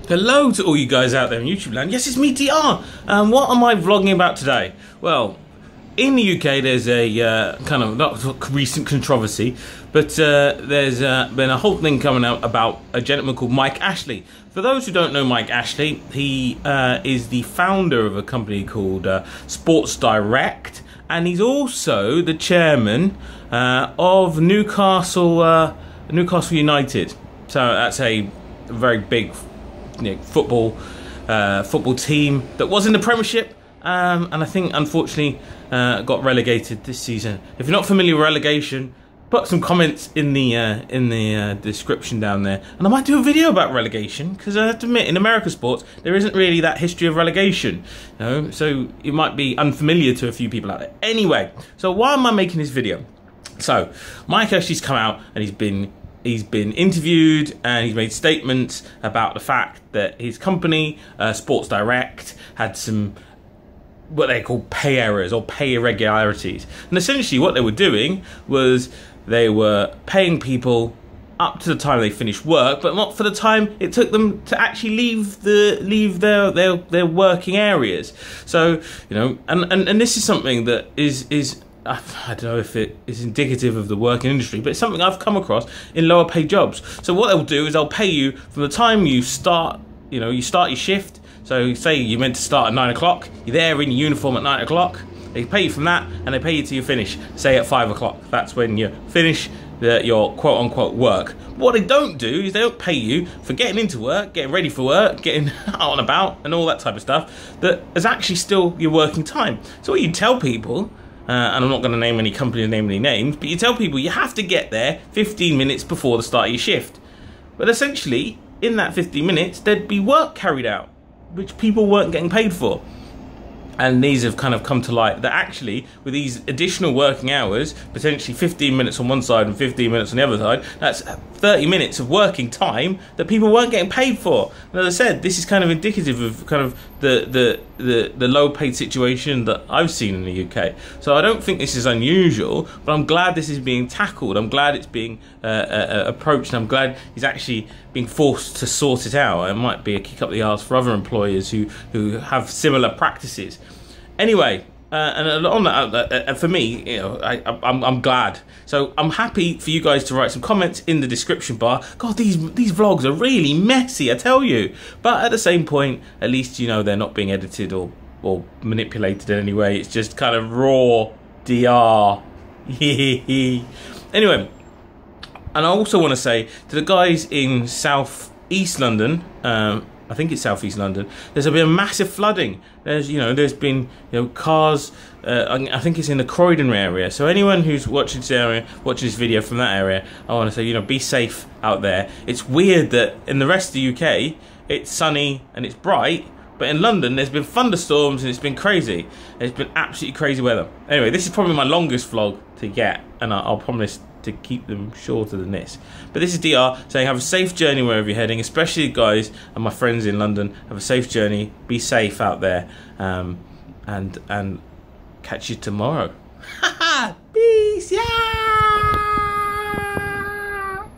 Hello to all you guys out there in YouTube land. Yes, it's me, DR. What am I vlogging about today? Well, in the UK there's a kind of, not recent controversy, but there's been a whole thing coming out about a gentleman called Mike Ashley. For those who don't know Mike Ashley, he is the founder of a company called Sports Direct, and he's also the chairman of Newcastle United. So that's a very big football team that was in the Premiership, and I think unfortunately got relegated this season. If you're not familiar with relegation, put some comments in the description down there, and I might do a video about relegation, because I have to admit, in American sports there isn't really that history of relegation, so it might be unfamiliar to a few people out there. Anyway, so why am I making this video? So Mike Ashley's come out and he's been interviewed, and he's made statements about the fact that his company, Sports Direct, had some what they call pay errors or pay irregularities. And essentially what they were doing was they were paying people up to the time they finished work, but not for the time it took them to actually leave their working areas. So, and this is something that is I don't know if it is indicative of the working industry, but it's something I've come across in lower paid jobs. So what they'll do is they'll pay you from the time you start, you start your shift. So say you're meant to start at 9 o'clock, you're there in your uniform at 9 o'clock, they pay you from that, and they pay you till you finish, say at 5 o'clock. That's when you finish your quote unquote work. What they don't do is they don't pay you for getting into work, getting ready for work, getting out and about, and all that type of stuff that is actually still your working time. So what you tell people, and I'm not going to name any companies, name any names, but you tell people you have to get there 15 minutes before the start of your shift. But essentially, in that 15 minutes, there'd be work carried out, which people weren't getting paid for. And these have kind of come to light that actually, with these additional working hours, potentially 15 minutes on one side and 15 minutes on the other side, that's 30 minutes of working time that people weren't getting paid for. And as I said, this is kind of indicative of kind of the low paid situation that I've seen in the UK. So I don't think this is unusual, but I'm glad this is being tackled. I'm glad it's being approached, and I'm glad he's actually being forced to sort it out. It might be a kick up the arse for other employers who have similar practices. Anyway, and on that, for me, I'm glad. So I'm happy for you guys to write some comments in the description bar. God, these vlogs are really messy, I tell you. But at the same point, at least they're not being edited or manipulated in any way. It's just kind of raw DR. Anyway, and I also want to say to the guys in South East London, I think it's South East London, there's been a massive flooding. There's been cars. I think it's in the Croydon area. So anyone who's watching this video from that area, I want to say, be safe out there. It's weird that in the rest of the UK it's sunny and it's bright, but in London there's been thunderstorms and it's been crazy. It's been absolutely crazy weather. Anyway, this is probably my longest vlog to get, and I'll promise to keep them shorter than this. But this is DR saying have a safe journey wherever you're heading, especially guys and my friends in London. Have a safe journey, be safe out there, and catch you tomorrow. Peace, yeah.